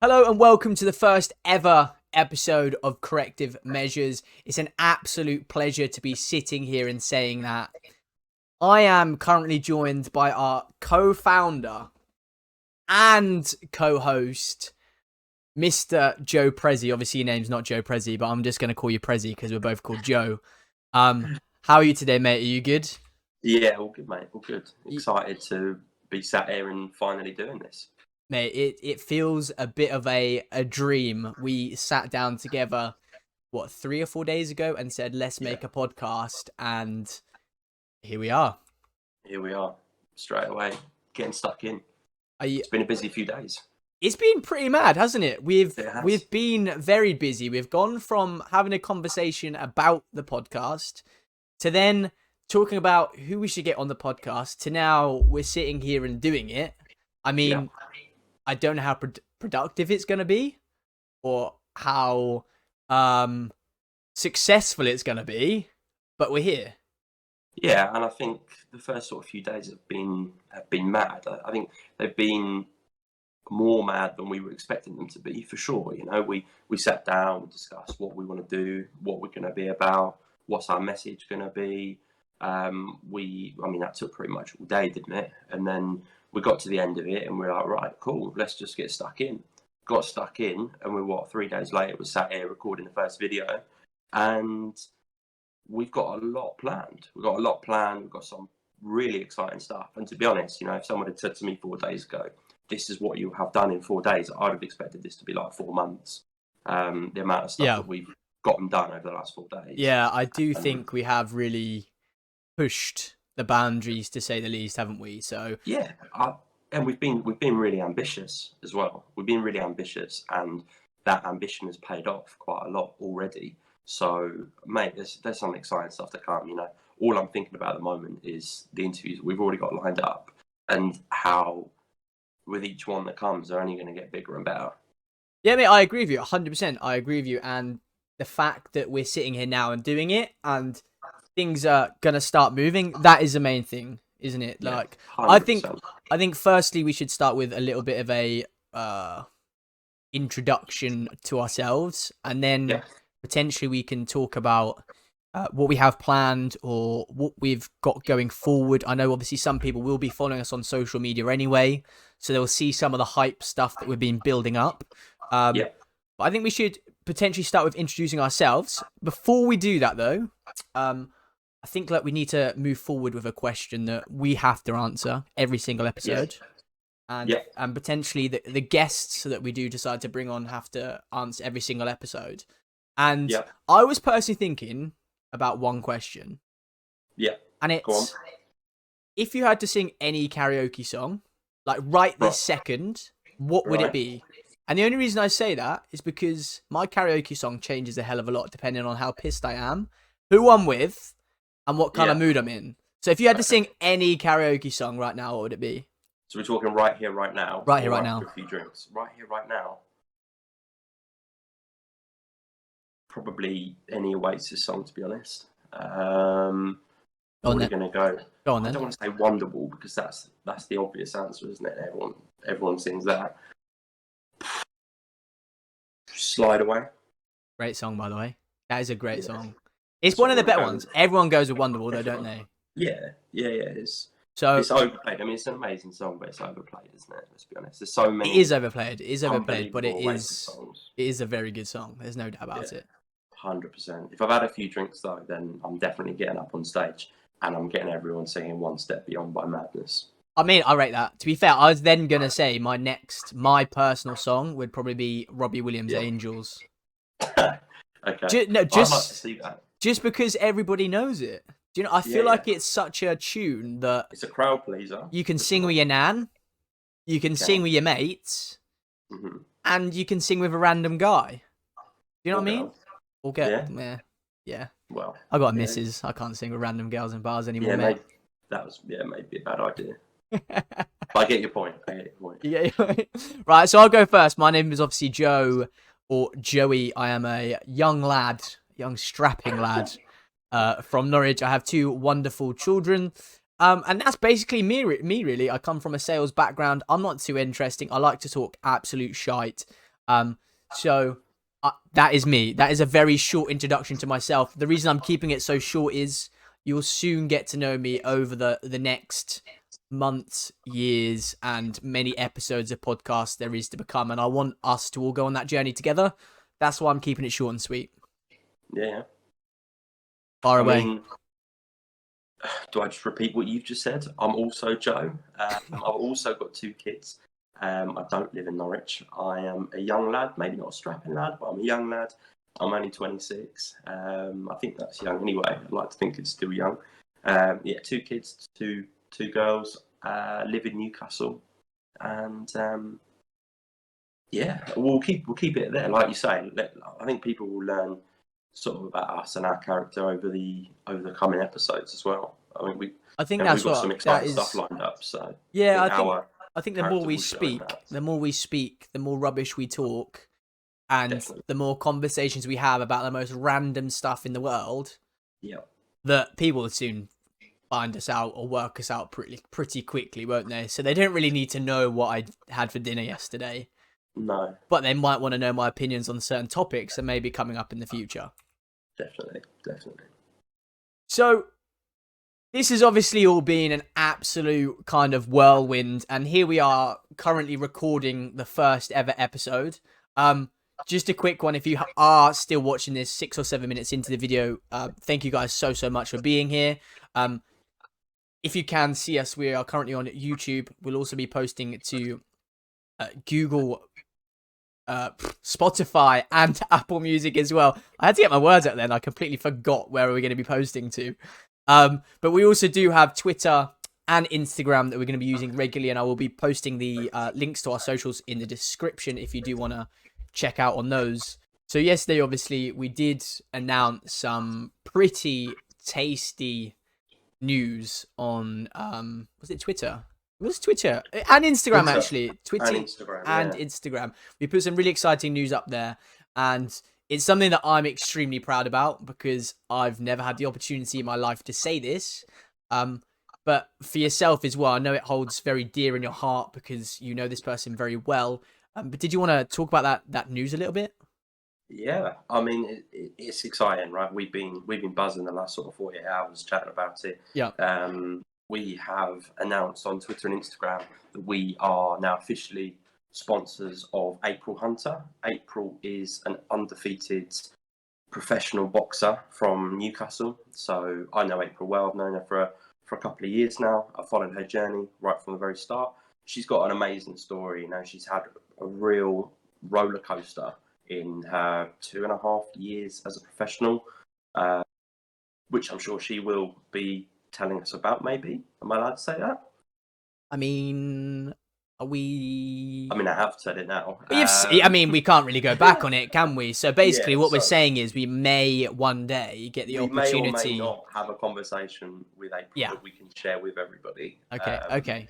Hello and welcome to the first ever episode of Corrective Measures. It's an absolute pleasure to be sitting here and saying that. I am currently joined by our co-founder and co-host, Mr. Joe Prezi. Obviously, your name's not Joe Prezi, but I'm just going to call you Prezi because we're both called Joe. How are you today, mate? Are you good? Yeah, all good, mate. All good. Excited to be sat here and finally doing this. Mate, it feels a bit of a dream. We sat down together, 3 or 4 days ago and said, let's make a podcast. And here we are. Here we are, straight away, getting stuck in. It's been a busy few days. It's been pretty mad, hasn't it? We've has. been very busy. We've gone from having a conversation about the podcast to then talking about who we should get on the podcast to now we're sitting here and doing it. I mean, I don't know how productive it's going to be or how successful it's going to be, but we're here. Yeah, and I think the first sort of few days have been mad. I think they've been more mad than we were expecting them to be, for sure. You know, we sat down, we discussed what we want to do, what we're going to be about, what's our message going to be. I mean, that took pretty much all day, didn't it? And then we got to the end of it and we're like, right, cool, let's just get stuck in. Got stuck in, and we're 3 days later, we're sat here recording the first video, and we've got a lot planned. We've got some really exciting stuff. And to be honest, you know, if someone had said to me 4 days ago, this is what you have done in 4 days, I'd have expected this to be like 4 months. The amount of stuff that we've gotten done over the last 4 days. Yeah, I do think we have really pushed the boundaries, to say the least, haven't we? So yeah, and we've been really ambitious as well. We've been really ambitious, and that ambition has paid off quite a lot already. So, mate, there's some exciting stuff to come. You know, all I'm thinking about at the moment is the interviews that we've already got lined up, and how with each one that comes, they're only going to get bigger and better. Yeah, mate, I agree with you 100%. I agree with you, and the fact that we're sitting here now and doing it, and things are gonna start moving, that is the main thing, isn't it? Yeah, like 100%. I think firstly we should start with a little bit of a introduction to ourselves, and then potentially we can talk about what we have planned or what we've got going forward. I know obviously some people will be following us on social media anyway, so they'll see some of the hype stuff that we've been building up. But I think we should potentially start with introducing ourselves. Before we do that though, I think we need to move forward with a question that we have to answer every single episode. And potentially the guests that we do decide to bring on have to answer every single episode. And I was personally thinking about one question. And it's, if you had to sing any karaoke song, like right this second, what would it be? And the only reason I say that is because my karaoke song changes a hell of a lot depending on how pissed I am, who I'm with, and what kind of mood I'm in. So if you had to sing any karaoke song right now, what would it be? So we're talking right here, right now. Right here, right now. A few drinks. Right here, right now. Probably any Oasis song, to be honest. We're going to go. Go on then. I don't want to say Wonderwall because that's the obvious answer, isn't it? Everyone sings that. Slide Away. Great song, by the way. That is a great song. It's one of the better ones. Everyone goes with Wonderwall, though, don't they? Yeah. It's overplayed. I mean, it's an amazing song, but it's overplayed, isn't it? Let's be honest. There's so many. It is overplayed, but it is a very good song. There's no doubt about it. 100%. If I've had a few drinks though, then I'm definitely getting up on stage and I'm getting everyone singing One Step Beyond by Madness. I mean, I rate that. To be fair, I was then gonna say my personal song would probably be Robbie Williams' Angels. Okay. I'd like to see that. Just because everybody knows it. Do you know? I feel like it's such a tune that it's a crowd pleaser. You can sing with your nan, you can sing with your mates, and you can sing with a random guy. Do you know what I mean? Yeah. Well, I got a missus. I can't sing with random girls in bars anymore, mate. Maybe a bad idea. But I get your point. Yeah. Right, so I'll go first. My name is obviously Joe, or Joey. I am a young strapping lad from Norwich. I have 2 wonderful children. And that's basically me, really. I come from a sales background. I'm not too interesting. I like to talk absolute shite. So that is me. That is a very short introduction to myself. The reason I'm keeping it so short is you'll soon get to know me over the next months, years, and many episodes of podcasts there is to become. And I want us to all go on that journey together. That's why I'm keeping it short and sweet. Yeah. Far I away. mean, do I just repeat what you've just said? I'm also Joe. I've also got 2 kids. I don't live in Norwich. I am a young lad, maybe not a strapping lad, but I'm a young lad. I'm only 26. I think that's young anyway. I'd like to think it's still young. Yeah, 2 kids, two girls. Live in Newcastle, and yeah, we'll keep it there. Like you say, I think people will learn sort of about us and our character over the coming episodes as well. I mean, I think we've that's got some what that exciting stuff is. lined up. So I Yeah, think our I think the more character we will show in speak, that. the more rubbish we talk, and Definitely. the more conversations we have about the most random stuff in the world, Yeah. that people will soon find us out or work us out pretty quickly, won't they? So they don't really need to know what I had for dinner yesterday, No. but they might want to know my opinions on certain topics that may be coming up in the future. Definitely. So this has obviously all been an absolute kind of whirlwind, and here we are currently recording the first ever episode. Just a quick one, if you are still watching this 6 or 7 minutes into the video, thank you guys so much for being here. If you can see us, we are currently on YouTube. We'll also be posting it to Google, Spotify, and Apple Music as well. I had to get my words out then. I completely forgot where we're going to be posting to. But we also do have Twitter and Instagram that we're going to be using regularly, and I will be posting the links to our socials in the description if you do want to check out on those. So yesterday, obviously, we did announce some pretty tasty news on was it Twitter? It was Twitter and Instagram, Twitter actually. Twitter and Instagram. and Yeah. Instagram. We put some really exciting news up there, and it's something that I'm extremely proud about because I've never had the opportunity in my life to say this. But for yourself as well, I know it holds very dear in your heart because you know this person very well. But did you want to talk about that news a little bit? Yeah, I mean it's exciting, right? We've been buzzing the last sort of 48 hours chatting about it. Yeah. We have announced on Twitter and Instagram that we are now officially sponsors of April Hunter. April is an undefeated professional boxer from Newcastle. So I know April well. I've known her for a couple of years now. I've followed her journey right from the very start. She's got an amazing story. You know, she's had a real roller coaster in her 2.5 years as a professional, which I'm sure she will be telling us about. Maybe, am I allowed to say that? I mean, are we? I mean, I have said it now. I mean, we can't really go back on it, can we? So basically, Yeah, what we're so saying is we may one day get the we may or may opportunity. not have a conversation with April Yeah. that we can share with everybody. Okay.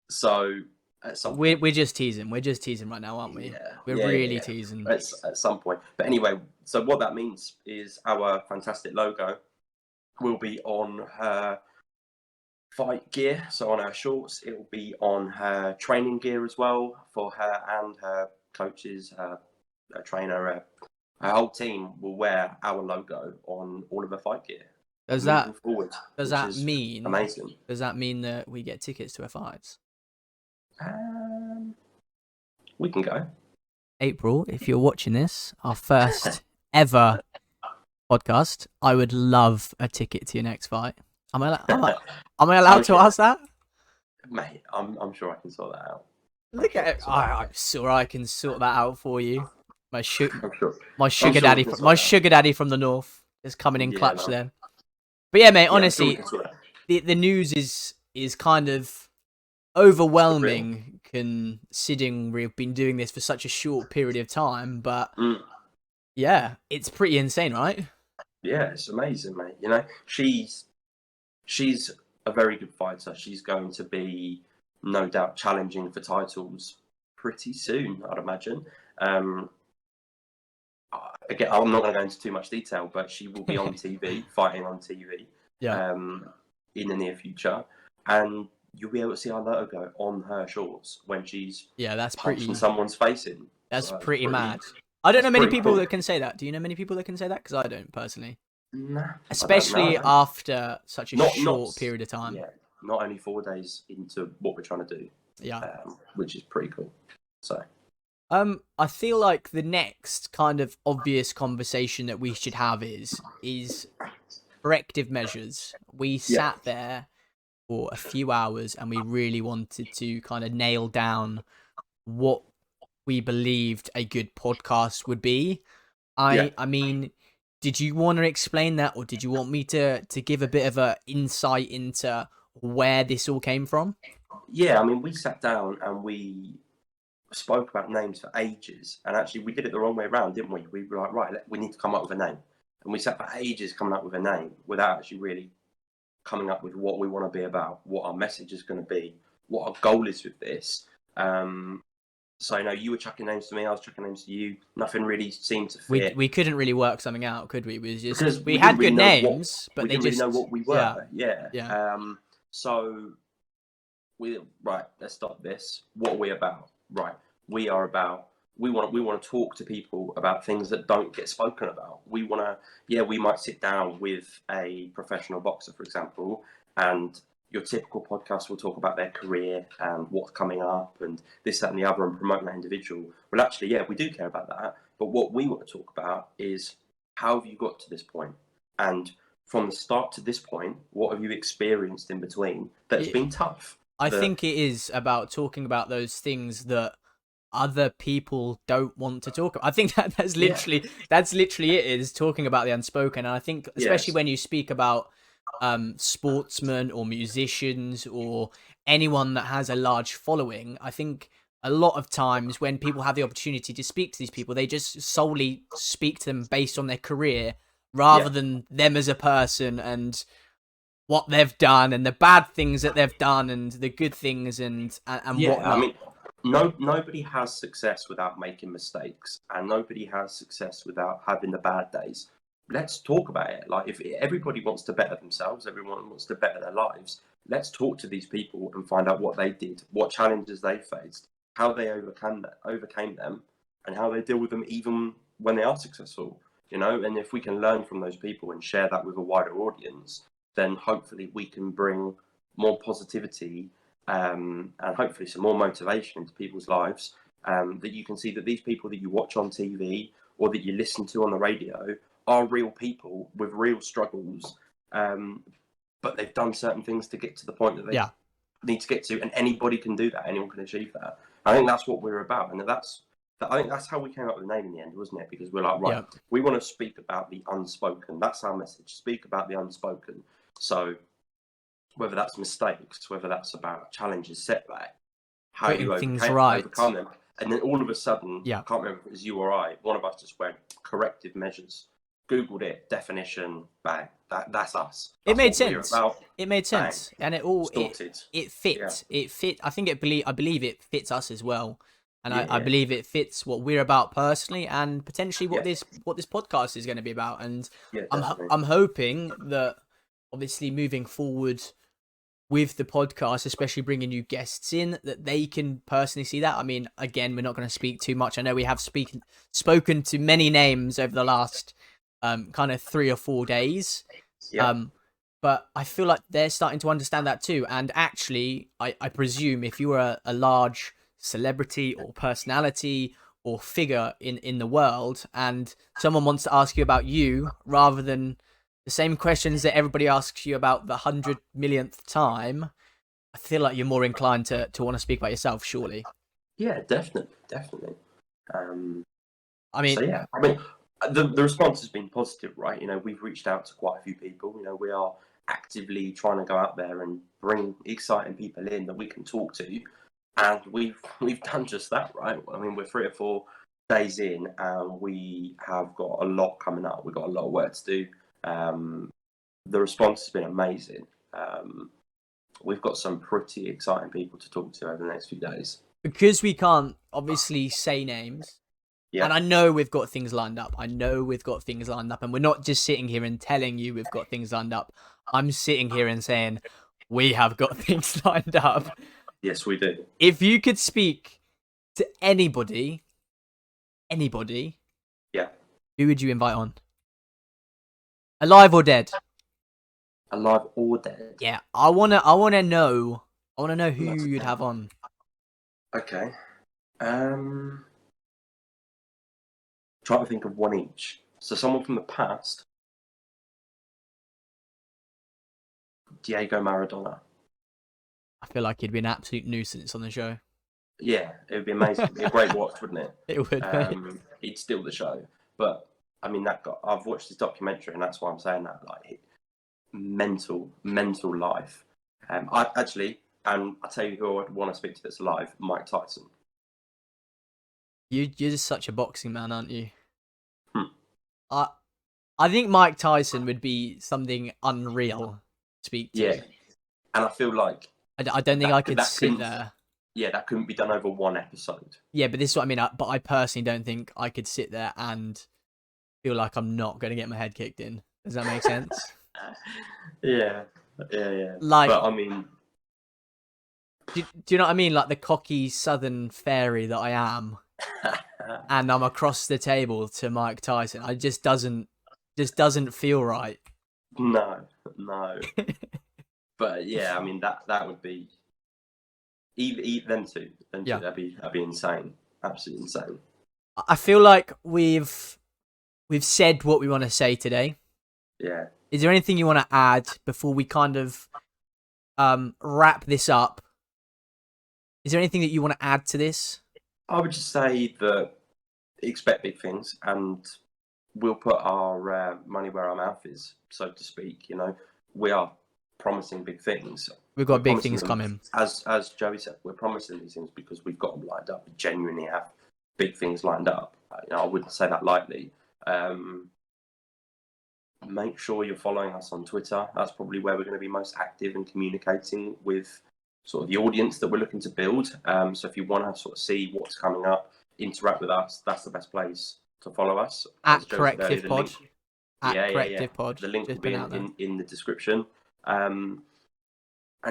So at some We're point, just teasing. We're just teasing right now, aren't we? yeah, We're yeah, really yeah. teasing. At some point. But anyway, so what that means is our fantastic logo will be on her fight gear, so on her shorts. It will be on her training gear as well for her and her coaches, her trainer. Her whole team will wear our logo on all of her fight gear Does moving that forward, does which that is mean amazing. does that mean that we get tickets to her fights? We can go. April, if you're watching this, our first ever podcast, I would love a ticket to your next fight. Am I allowed to ask that? Mate, I'm sure I can sort that out. Look at it. I'm sure I can sort that out for you. My I'm sure. sugar sure daddy, we can my sort that out. sugar daddy from the north is coming in Yeah, clutch no. then. But yeah, mate. Yeah, I'm sure we Honestly, can sort that out. the news is kind of Real. overwhelming considering we've been doing this for such a short period of time. But yeah, it's pretty insane, right? Yeah, it's amazing, mate. You know, she's a very good fighter. She's going to be no doubt challenging for titles pretty soon, I'd imagine. Again, I'm not going to go into too much detail, but she will be on TV, fighting on TV, Yeah. in the near future, and you'll be able to see our logo on her shorts when she's Yeah, that's punching pretty. someone's face in. That's So it's pretty pretty. mad. I don't That's know many pretty people cool. that can say that. Do you know many people that can say that? Because I don't personally. Nah, I don't Especially know. after such a Not short period of time. yeah, not only 4 days into what we're trying to do, Yeah. which is pretty cool. So I feel like the next kind of obvious conversation that we should have is corrective measures. We yeah, sat there for a few hours and we really wanted to kind of nail down what we believed a good podcast would be. yeah, I mean, did you want to explain that, or did you want me to give a bit of a insight into where this all came from? yeah. I mean, we sat down and we spoke about names for ages, and actually we did it the wrong way around, didn't we? We were like, right, we need to come up with a name, and we sat for ages coming up with a name without actually really coming up with what we want to be about, what our message is going to be, what our goal is with this. So you were chucking names to me, I was chucking names to you. Nothing really seemed to We fit we couldn't really work something out, could we? It was just because we had good names, but we they didn't really know just what we yeah, were. Yeah. yeah. So we right. Let's start this. What are we about? Right. We are about. We want to talk to people about things that don't get spoken about. We want to. Yeah. We might sit down with a professional boxer, for example, and your typical podcast will talk about their career and what's coming up and this, that, and the other, and promote that individual. Well, actually, yeah, we do care about that. But what we want to talk about is how have you got to this point? And from the start to this point, what have you experienced in between that's It, been tough? I That think it is about talking about those things that other people don't want to talk about. I think yeah, that's literally it, is talking about the unspoken. And I think especially yes, when you speak about sportsmen or musicians or anyone that has a large following, I think a lot of times when people have the opportunity to speak to these people, they just solely speak to them based on their career rather yeah, than them as a person and what they've done and the bad things that they've done and the good things and yeah. I whatnot. mean, nobody has success without making mistakes, and nobody has success without having the bad days. Let's talk about it. Like, if everybody wants to better themselves, everyone wants to better their lives. Let's talk to these people and find out what they did, what challenges they faced, how they overcame them, and how they deal with them even when they are successful. And if we can learn from those people and share that with a wider audience, then hopefully we can bring more positivity and hopefully some more motivation into people's lives. That you can see that these people that you watch on TV or that you listen to on the radio are real people with real struggles, but they've done certain things to get to the point that they Yeah. need to get to, and anybody can do that. Anyone can achieve that. I think that's what we're about, and I think that's how we came up with the name in the end, wasn't it? Because we're like, right, Yeah. we want to speak about the unspoken. That's our message. Speak about the unspoken. So whether that's mistakes, whether that's about challenges, setback, how Putting you things overcome right. them, and then all of a sudden, Yeah. I can't remember if it was you or I. One of us just went corrective measures, googled it, definition, bang. That's us. It That's made what we're sense. about. It made Bang, sense. And it all sorted. it Yeah, fit. It fit. I believe it fits us as well. And yeah, I yeah, believe it fits what we're about personally and potentially yeah, what this podcast is going to be about. And yeah, definitely. I'm hoping that obviously moving forward with the podcast, especially bringing new guests in, that they can personally see that. I mean, again, we're not going to speak too much. I know we have spoken to many names over the last kind of 3 or 4 days. Yeah, Um, but I feel like they're starting to understand that too. And actually, I presume if you are a large celebrity or personality or figure in the world and someone wants to ask you about you rather than the same questions that everybody asks you about the 100 millionth time, I feel like you're more inclined to want to speak about yourself, surely. yeah, definitely, definitely. Um, I so mean, yeah, I mean, the response has been positive, right? We've reached out to quite a few people. We are actively trying to go out there and bring exciting people in that we can talk to, and we've done just that, right? I mean, we're 3 or 4 days in, and we have got a lot coming up. We've got a lot of work to do. The response has been amazing. We've got some pretty exciting people to talk to over the next few days. because we can't obviously say names, and Yeah, I know we've got things lined up. I know we've got things lined up, and we're not just sitting here and telling you we've got things lined up. I'm sitting here and saying we have got things lined up. yes, we do. If you could speak to anybody anybody, Yeah. who would you invite on? Alive or dead? Alive or dead? Yeah, I wanna know who you'd have on. Okay. Try to think of one each. So someone from the past. Diego Maradona. I feel like he'd be an absolute nuisance on the show. Yeah, it would be amazing. It'd be a great watch, wouldn't it? It would, mate. He'd steal the show. But I mean, I've watched his documentary, and that's why I'm saying that. Like, mental life. I actually, and I tell you who I'd want to speak to that's alive: Mike Tyson. You're just such a boxing man, aren't you? Hmm. I think Mike Tyson would be something unreal to speak to. Yeah, and I feel like I don't think I could sit there. Yeah, that couldn't be done over one episode. Yeah, but this is what I mean. But I personally don't think I could sit there and feel like I'm not going to get my head kicked in. Does that make sense? Yeah. Like, but I mean, do you know what I mean? Like the cocky southern fairy that I am, and I'm across the table to Mike Tyson. It just doesn't feel right. No. But yeah, I mean that would be even them two. Yeah. That'd be insane. Absolutely insane. I feel like we've said what we want to say today. Yeah. Is there anything you want to add before we kind of wrap this up? Is there anything that you want to add to this? I would just say that expect big things, and we'll put our money where our mouth is, so to speak. You know, we are promising big things. We've got big things coming. As Joey said, we're promising these things because we've got them lined up. We genuinely have big things lined up. You know, I wouldn't say that lightly. Make sure you're following us on Twitter. That's probably where we're going to be most active and communicating with sort of the audience that we're looking to build. So if you want to sort of see what's coming up, interact with us, that's the best place to follow us. At Corrective Pod. Corrective Pod. The link will be in the description. And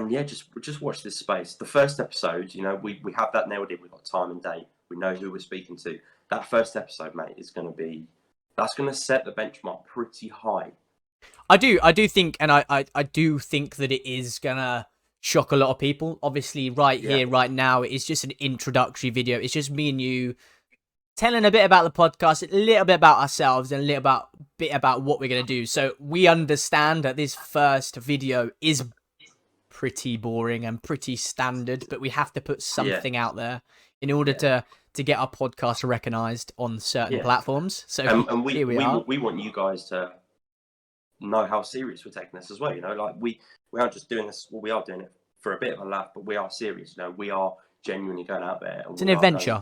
yeah, just watch this space. The first episode, you know, we have that nailed in. We've got time and date. We know who we're speaking to. That first episode, mate, that's going to set the benchmark pretty high. I do think, and I do think that it is gonna shock a lot of people. Obviously, here, right now, it's just an introductory video. It's just me and you telling a bit about the podcast, a little bit about ourselves, and a little bit about what we're gonna do. So we understand that this first video is pretty boring and pretty standard, but we have to put something out there in order to get our podcast recognised on certain platforms. So and here we are. We want you guys to know how serious we're taking this as well. You know, like we aren't just doing this. Well, we are doing it for a bit of a laugh, but we are serious. You know, we are genuinely going out there. And it's an adventure.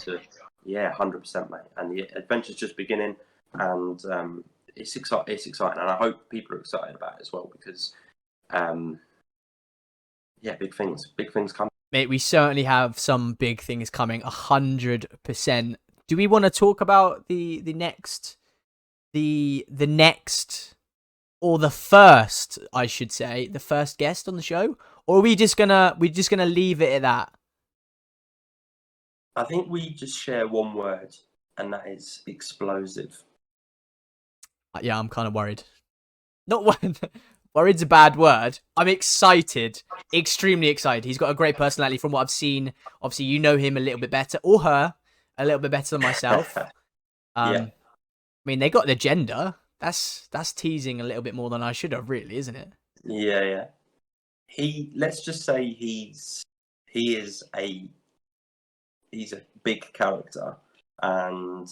100%, mate. And the adventure's just beginning, and it's exciting, and I hope people are excited about it as well because, big things coming. Mate, we certainly have some big things coming, 100%. Do we want to talk about the next, or the first, I should say, the first guest on the show, or are we just gonna leave it at that? I think we just share one word, and that is explosive. Yeah, I'm kind of worried. Not one. Worried's a bad word. I'm excited, extremely excited. He's got a great personality from what I've seen. Obviously, you know him a little bit better, or her a little bit better than myself. I mean, they got the gender. That's teasing a little bit more than I should have, really, isn't it? Yeah. Let's just say he's a big character, and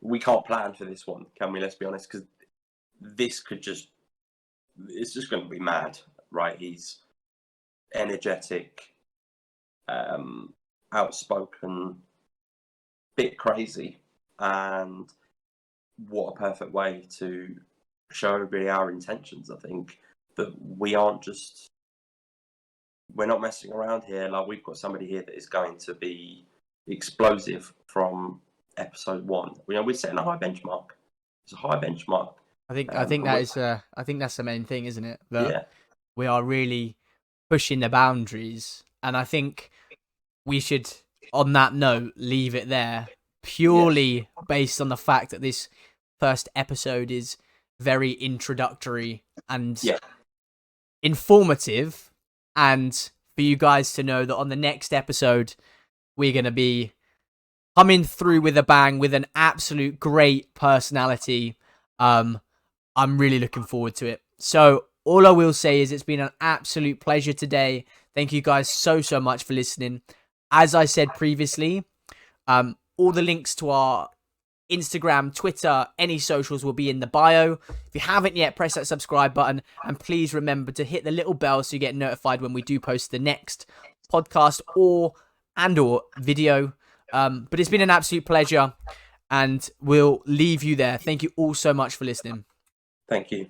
we can't plan for this one, can we? Let's be honest, because it's just going to be mad, right? He's energetic, outspoken, bit crazy, and what a perfect way to show everybody our intentions. I think that we're not messing around here. Like, we've got somebody here that is going to be explosive from episode 1. You know, we're setting a high benchmark. It's a high benchmark. I think that's the main thing, isn't it? That we are really pushing the boundaries, and I think we should on that note, leave it there, Yes. purely based on the fact that this first episode is very introductory and Yeah. informative, and for you guys to know that on the next episode, we're going to be coming through with a bang with an absolute great personality. I'm really looking forward to it. So all I will say is it's been an absolute pleasure today. Thank you guys so much for listening. As I said previously, all the links to our Instagram, Twitter, any socials will be in the bio. If you haven't yet, press that subscribe button, and please remember to hit the little bell so you get notified when we do post the next podcast or video. But it's been an absolute pleasure, and we'll leave you there. Thank you all so much for listening. Thank you.